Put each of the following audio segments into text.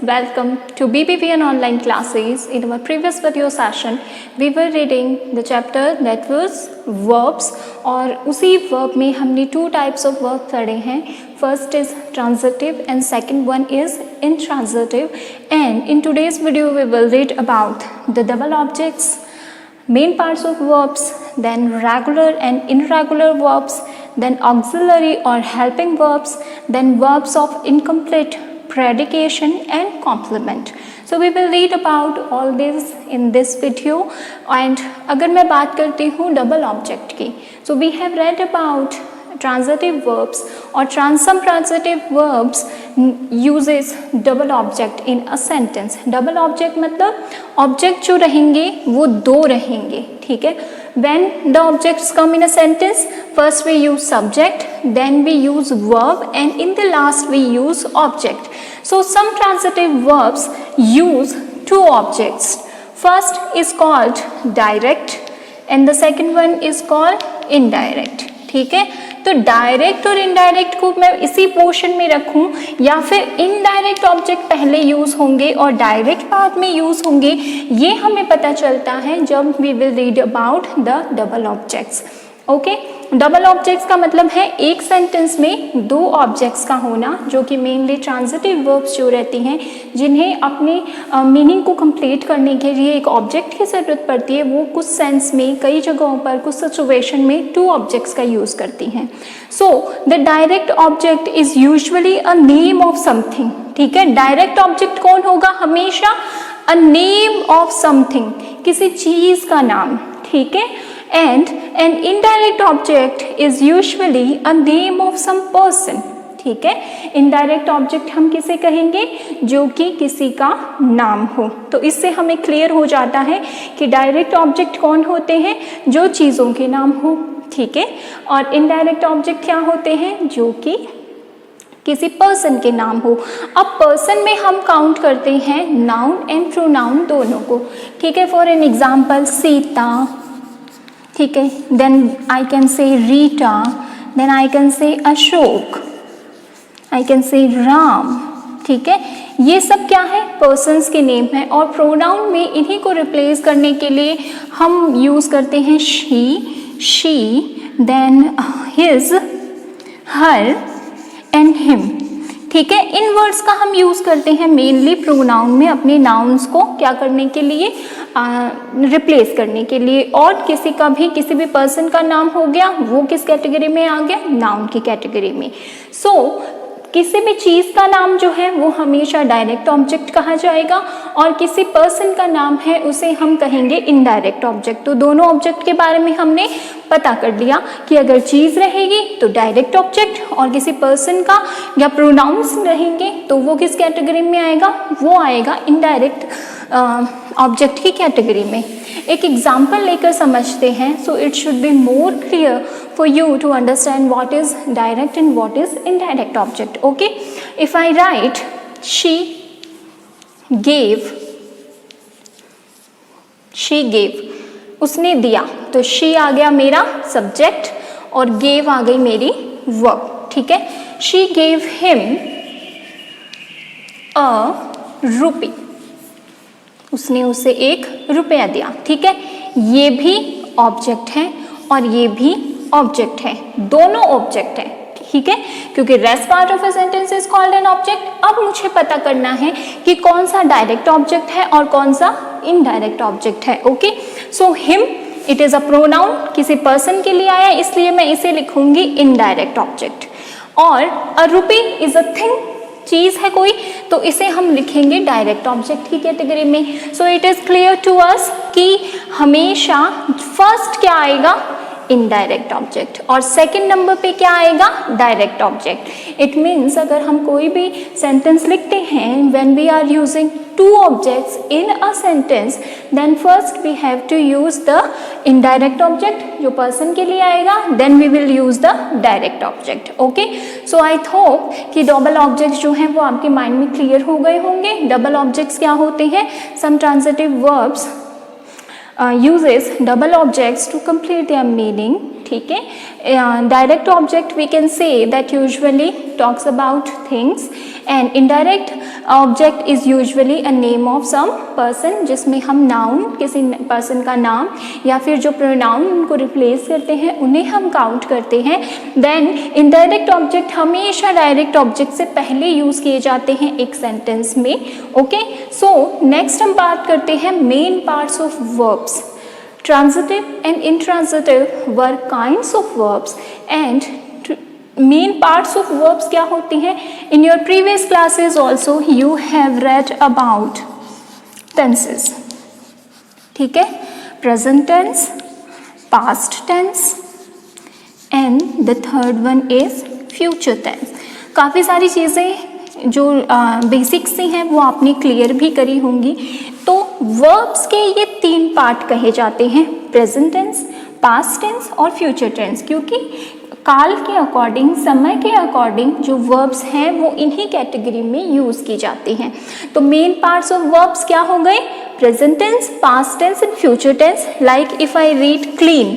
welcome to BBVN online classes. In our previous video session, we were reading the chapter that was verbs और उसी verb में हमने two types of verb पढ़े हैं. First is transitive and second one is intransitive. And in today's video, we will read about the double objects, main parts of verbs, then regular and irregular verbs, then auxiliary or helping verbs, then verbs of incomplete predication and complement. So we will read about all this in this video. And अगर मैं बात करती हूँ double object की, so we have read about transitive verbs और some transitive verbs uses double object in a sentence. Double object मतलब object जो रहेंगे वो दो रहेंगे, ठीक है. When the objects come in a sentence, first we use subject, then we use verb, and in the last we use object. So some transitive verbs use two objects. First is called direct and the second one is called indirect. ठीक है, तो direct और indirect को मैं इसी portion में रखूं या फिर इनडायरेक्ट ऑब्जेक्ट पहले यूज होंगे और डायरेक्ट बाद में यूज होंगे, ये हमें पता चलता है जब we will read about the double objects. Okay, double objects का मतलब है एक सेंटेंस में दो ऑब्जेक्ट्स का होना, जो कि मेनली ट्रांजिटिव वर्ब्स जो रहती हैं जिन्हें अपने मीनिंग को कंप्लीट करने के लिए एक ऑब्जेक्ट की ज़रूरत पड़ती है, वो कुछ सेंस में कई जगहों पर कुछ सिचुएशन में टू ऑब्जेक्ट्स का यूज़ करती हैं. So the direct object is usually a name of something. ठीक है, डायरेक्ट ऑब्जेक्ट कौन होगा? हमेशा अ नेम ऑफ समथिंग, किसी चीज़ का नाम. ठीक है, and an indirect object is usually a name of some person. ठीक है, इनडायरेक्ट ऑब्जेक्ट हम किसे कहेंगे? जो कि किसी का नाम हो. तो इससे हमें क्लियर हो जाता है कि डायरेक्ट ऑब्जेक्ट कौन होते हैं? जो चीज़ों के नाम हो. ठीक है, और इनडायरेक्ट ऑब्जेक्ट क्या होते हैं? जो कि किसी पर्सन के नाम हो. अब पर्सन में हम काउंट करते हैं नाउन एंड प्रोनाउन दोनों को. ठीक है, फॉर एन एग्जाम्पल सीता, ठीक है, then I can say Rita, then I can say Ashok, I can say Ram. ठीक है, ये सब क्या है? पर्सन्स के नेम है. और प्रोनाउन में इन्हीं को रिप्लेस करने के लिए हम यूज़ करते हैं she, then his, her and him. ठीक है, इन वर्ड्स का हम यूज़ करते हैं मेनली प्रोनाउन में अपने नाउन्स को क्या करने के लिए? रिप्लेस करने के लिए. और किसी भी पर्सन का नाम हो गया, वो किस कैटेगरी में आ गया? नाउन की कैटेगरी में. सो किसी भी चीज़ का नाम जो है वो हमेशा डायरेक्ट ऑब्जेक्ट कहा जाएगा और किसी पर्सन का नाम है उसे हम कहेंगे इनडायरेक्ट ऑब्जेक्ट. तो दोनों ऑब्जेक्ट के बारे में हमने पता कर लिया कि अगर चीज़ रहेगी तो डायरेक्ट ऑब्जेक्ट और किसी पर्सन का या प्रोनाउंस रहेंगे तो वो किस कैटेगरी में आएगा? वो आएगा इनडायरेक्ट ऑब्जेक्ट की कैटेगरी में. एक एग्जाम्पल लेकर समझते हैं. So it should be more clear for you to understand what is direct and what is indirect object. Okay, if I write she gave, उसने दिया, तो she आ गया मेरा सब्जेक्ट और gave आ गई मेरी verb. ठीक है, she gave him a rupee, उसने उसे 1 रुपया दिया. ठीक है, ये भी ऑब्जेक्ट है और ये भी ऑब्जेक्ट है, दोनों ऑब्जेक्ट है. ठीक है, क्योंकि rest part of a sentence is called an object. अब मुझे पता करना है कि कौन सा डायरेक्ट ऑब्जेक्ट है और कौन सा इनडायरेक्ट ऑब्जेक्ट है. Okay, saw him it is a pronoun, किसी पर्सन के लिए आया, इसलिए मैं इसे लिखूंगी इनडायरेक्ट ऑब्जेक्ट. और अ रुपी इज अ थिंग, चीज़ है कोई, तो इसे हम लिखेंगे डायरेक्ट ऑब्जेक्ट की कैटेगरी में. So it is clear to us कि हमेशा फर्स्ट क्या आएगा? इनडायरेक्ट ऑब्जेक्ट, और सेकंड नंबर पे क्या आएगा? Direct object. इट मीन्स अगर हम कोई भी सेंटेंस लिखते हैं when we are using two objects in a sentence, then first we have to use the indirect object जो पर्सन के लिए आएगा, then we will use the direct object. Okay, so I hope कि double objects जो हैं वो आपके mind में क्लियर हो गए होंगे. डबल ऑब्जेक्ट्स क्या होते हैं? Some transitive verbs uses double objects to complete their meaning ठीक है। Direct object we can say that usually talks about things and indirect object is usually a name of some person, जिसमें हम noun, किसी person का नाम या फिर जो प्रोनाउन उनको रिप्लेस करते हैं उन्हें हम काउंट करते हैं। देन इनडायरेक्ट ऑब्जेक्ट हमेशा डायरेक्ट ऑब्जेक्ट से पहले यूज किए जाते हैं एक सेंटेंस में। ओके, सो नेक्स्ट हम बात करते हैं main parts of verbs. Transitive and intransitive were kinds of verbs and main parts of verbs क्या होती हैं? In your previous classes also you have read about tenses, ठीक है, present tense, past tense and the third one is future tense। काफ़ी सारी चीज़ें जो basic सी हैं वो आपने क्लियर भी करी होंगी। तो वर्ब्स के ये 3 पार्ट कहे जाते हैं, प्रेजेंट टेंस, पास्ट टेंस और फ्यूचर टेंस, क्योंकि काल के अकॉर्डिंग, समय के अकॉर्डिंग जो वर्ब्स हैं वो इन्हीं कैटेगरी में यूज़ की जाती हैं। तो मेन पार्ट्स ऑफ वर्ब्स क्या हो गए? Present tense, past tense and future tense. Like if I read clean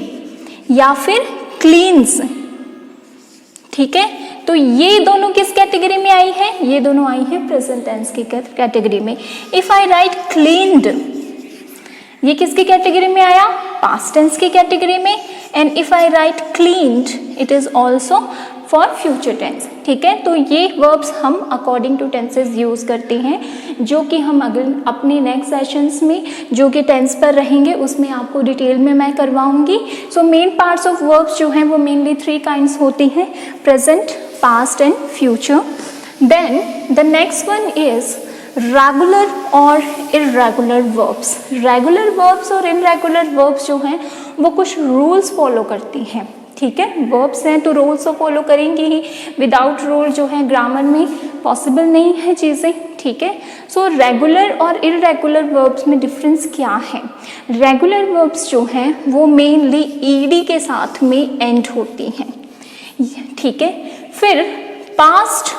या फिर क्लीन्स, ठीक है, तो ये दोनों किस कैटेगरी में आई है? ये दोनों आई है प्रेजेंट टेंस की कैटेगरी में। इफ आई राइट क्लीन्ड, ये किसकी कैटेगरी में आया? पास्ट टेंस की कैटेगरी में। And if I write cleaned it is also for future tense, ठीक है। तो ये वर्ब्स हम अकॉर्डिंग टू टेंसेज यूज करते हैं, जो कि हम अगले अपने नेक्स्ट सेशंस में जो कि टेंस पर रहेंगे उसमें आपको डिटेल में मैं करवाऊंगी। So main parts of verbs जो हैं वो मेनली 3 काइंड्स होती हैं, present, past and future. Then the next one is regular और इर्रेगुलर वर्ब्स। रेगुलर वर्ब्स और इर्रेगुलर वर्ब्स जो हैं वो कुछ रूल्स फॉलो करती हैं, ठीक है। वर्ब्स हैं तो रूल्स तो फॉलो करेंगे ही, विदाउट रूल जो है ग्रामर में पॉसिबल नहीं है चीज़ें, ठीक है। सो रेगुलर और इर्रेगुलर वर्ब्स में डिफरेंस क्या है? रेगुलर वर्ब्स जो हैं वो मेनली ईडी के साथ में एंड होती हैं, ठीक है। फिर पास्ट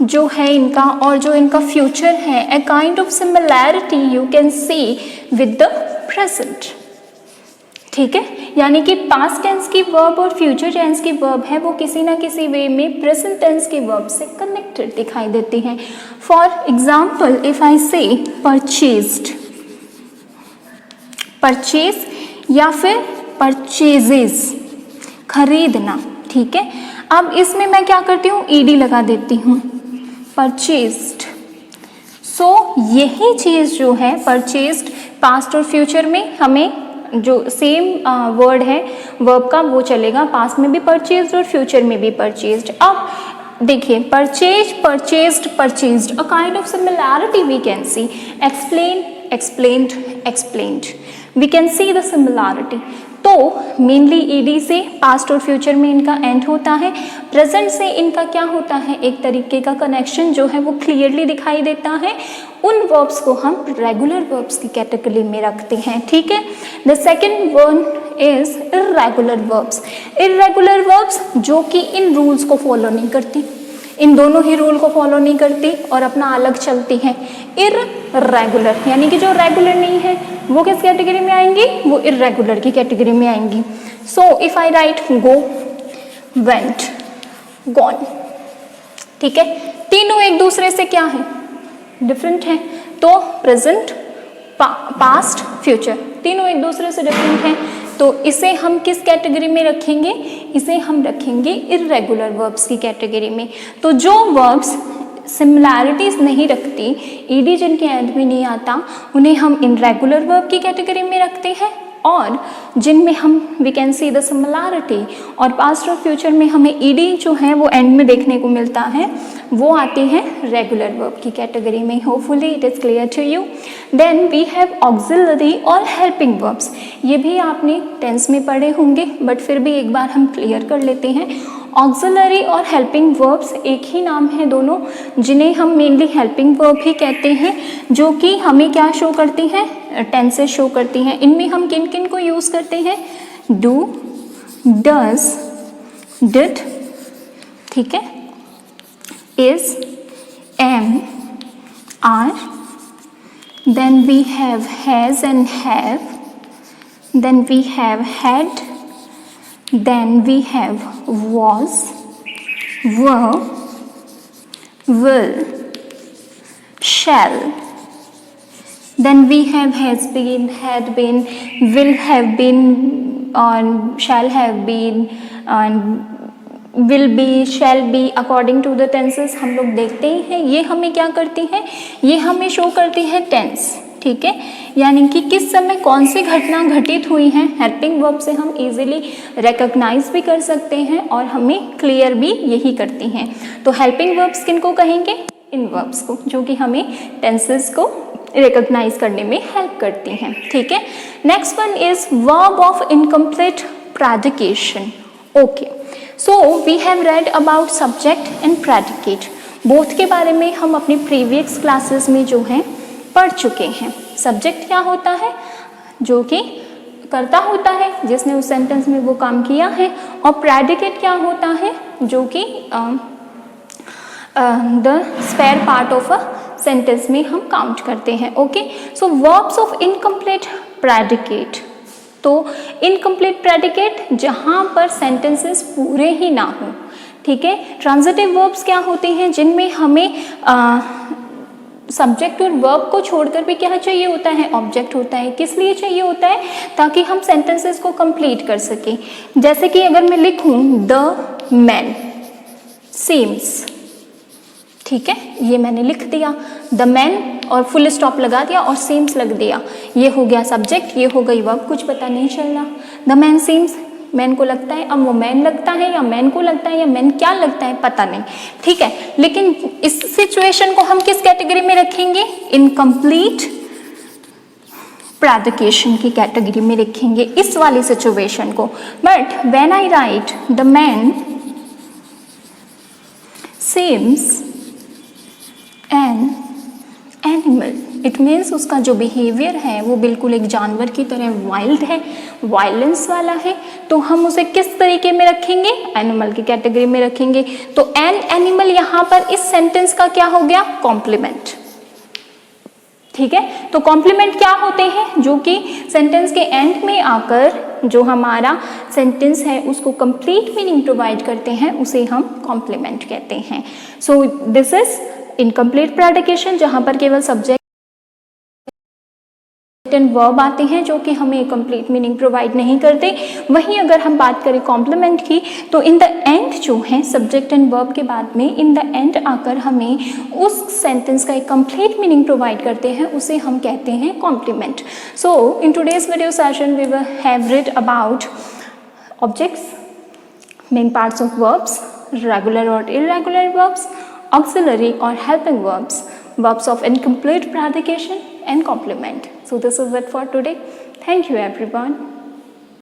जो है इनका और जो इनका फ्यूचर है, a kind of similarity you can see with the present, ठीक है। यानी कि पास्ट टेंस की वर्ब और फ्यूचर टेंस की वर्ब है वो किसी ना किसी वे में प्रेजेंट टेंस की वर्ब से कनेक्टेड दिखाई देती हैं। फॉर एग्जाम्पल इफ आई से परचेज्ड, परचेज या फिर परचेजेस, खरीदना, ठीक है। अब इसमें मैं क्या करती हूँ? ईडी लगा देती हूँ, परचेज्ड। सो यही चीज़ जो है परचेज्ड पास्ट और फ्यूचर में हमें जो सेम वर्ड है वर्ब का वो चलेगा, पास्ट में भी परचेज्ड और फ्यूचर में भी परचेज्ड। अब देखिए purchase, purchased, purchased, a kind of similarity we can see, explain, explained, explained, we can see the similarity. तो मेनली ईडी से पास्ट और फ्यूचर में इनका एंड होता है, प्रेजेंट से इनका क्या होता है? एक तरीके का कनेक्शन जो है वो क्लियरली दिखाई देता है। उन वर्ब्स को हम रेगुलर वर्ब्स की कैटेगरी में रखते हैं, ठीक है। The second one is irregular verbs. Irregular verbs जो कि इन रूल्स को फॉलो नहीं करती, इन दोनों ही रूल को फॉलो नहीं करती और अपना अलग चलती हैं। इर्रेगुलर यानी कि जो रेगुलर नहीं है वो किस कैटेगरी में आएंगी? वो इर्रेगुलर की कैटेगरी में आएंगी। So if I right go, went, gone, ठीक है, तीनों एक दूसरे से क्या है? डिफरेंट है। तो प्रेजेंट, पास्ट, फ्यूचर तीनों एक दूसरे से डिफरेंट हैं, तो इसे हम किस कैटेगरी में रखेंगे? इसे हम रखेंगे इर्रेगुलर वर्ब्स की कैटेगरी में। तो जो वर्ब्स सिमिलैरिटीज नहीं रखती, ईडी जिनके एंड में नहीं आता, उन्हें हम इनरेगुलर वर्ब की कैटेगरी में रखते हैं, और जिनमें हम we can see the similarity और पास्ट और फ्यूचर में हमें ईडी जो है वो एंड में देखने को मिलता है, वो आती हैं रेगुलर वर्ब की कैटेगरी में। Hopefully it is clear to you. Then we have auxiliary और हेल्पिंग वर्ब्स। ये भी आपने टेंस में पढ़े होंगे बट फिर भी एक बार हम क्लियर कर लेते हैं। ऑक्सिलरी और हेल्पिंग वर्ब्स एक ही नाम है दोनों, जिन्हें हम मेनली हेल्पिंग वर्ब ही कहते हैं, जो कि हमें क्या शो करती हैं? टेंसेस शो करती हैं। इनमें हम किन किन को यूज़ करते हैं? डू, डज, डिड, ठीक है, is, am, are, then we have has and have, then we have had, then we have was, were, will, shall, then we have has been, had been, will have been, and shall have been, and will be, shall be, according to the tenses हम लोग देखते ही हैं। ये हमें क्या करती हैं, ये हमें शो करती है टेंस, ठीक है, यानी कि किस समय कौन सी घटना घटित हुई है। हेल्पिंग वर्ब से हम इजीली रिकॉग्नाइज भी कर सकते हैं और हमें क्लियर भी यही करती हैं। तो हेल्पिंग वर्ब्स किनको कहेंगे, इन वर्ब्स को, जो कि हमें टेंसेस को रिकॉग्नाइज करने में हेल्प करती हैं, ठीक है। Next one is verb of incomplete predication. Okay, so we have read about subject and predicate, both के बारे में हम अपनी प्रीवियस क्लासेस में जो है पढ़ चुके हैं। सब्जेक्ट क्या होता है, जो कि करता होता है, जिसने उस सेंटेंस में वो काम किया है, और प्रेडिकेट क्या होता है, जो कि the spare part of a sentence में हम काउंट करते हैं। Okay, so verbs of incomplete predicate, तो इनकम्प्लीट प्रेडिकेट जहाँ पर सेंटेंसेस पूरे ही ना हो, ठीक है। ट्रांजिटिव वर्ब्स क्या होते हैं, जिनमें हमें सब्जेक्ट और वर्ब को छोड़कर भी क्या चाहिए होता है, ऑब्जेक्ट होता है। किस लिए चाहिए होता है, ताकि हम सेंटेंसेस को कंप्लीट कर सकें। जैसे कि अगर मैं लिखूं द मैन सीम्स, ठीक है, ये मैंने लिख दिया द मैन और फुल स्टॉप लगा दिया और सीम्स लग दिया, ये हो गया सब्जेक्ट, ये हो गई वर्ब, कुछ पता नहीं चल रहा। द मैन सीम्स, मैन को लगता है, अब वो मैन लगता है या मैन को लगता है या मैन क्या लगता है पता नहीं, ठीक है। लेकिन इस सिचुएशन को हम किस कैटेगरी में रखेंगे, इनकम्प्लीट प्रेडिकेशन की कैटेगरी में रखेंगे इस वाली सिचुएशन को। But when I right the man seems an animal, it means उसका जो बिहेवियर है वो बिल्कुल एक जानवर की तरह वाइल्ड है, वायलेंस वाला है, तो हम उसे किस तरीके में रखेंगे, एनिमल की कैटेगरी में रखेंगे। तो एन एनिमल यहाँ पर इस सेंटेंस का क्या हो गया, कॉम्प्लीमेंट, ठीक है। तो कॉम्प्लीमेंट क्या होते हैं, जो कि सेंटेंस के एंड में आकर जो हमारा सेंटेंस है उसको कंप्लीट मीनिंग प्रोवाइड करते हैं, उसे हम कॉम्प्लीमेंट कहते हैं। सो दिस इज इनकम्प्लीट प्रेडिकेशन, जहां पर केवल सब्जेक्ट एंड वर्ब आते हैं जो कि हमें कंप्लीट मीनिंग प्रोवाइड नहीं करते। वहीं अगर हम बात करें कॉम्प्लीमेंट की, तो इन द एंड जो है सब्जेक्ट एंड वर्ब के बाद में इन द एंड आकर हमें उस सेंटेंस का एक कंप्लीट मीनिंग प्रोवाइड करते हैं, उसे हम कहते हैं complement. So in today's video session we will have read about objects, main parts of verbs, regular or irregular verbs, auxiliary or helping verbs, verbs of incomplete predication and complement. So this is it for today. Thank you everyone.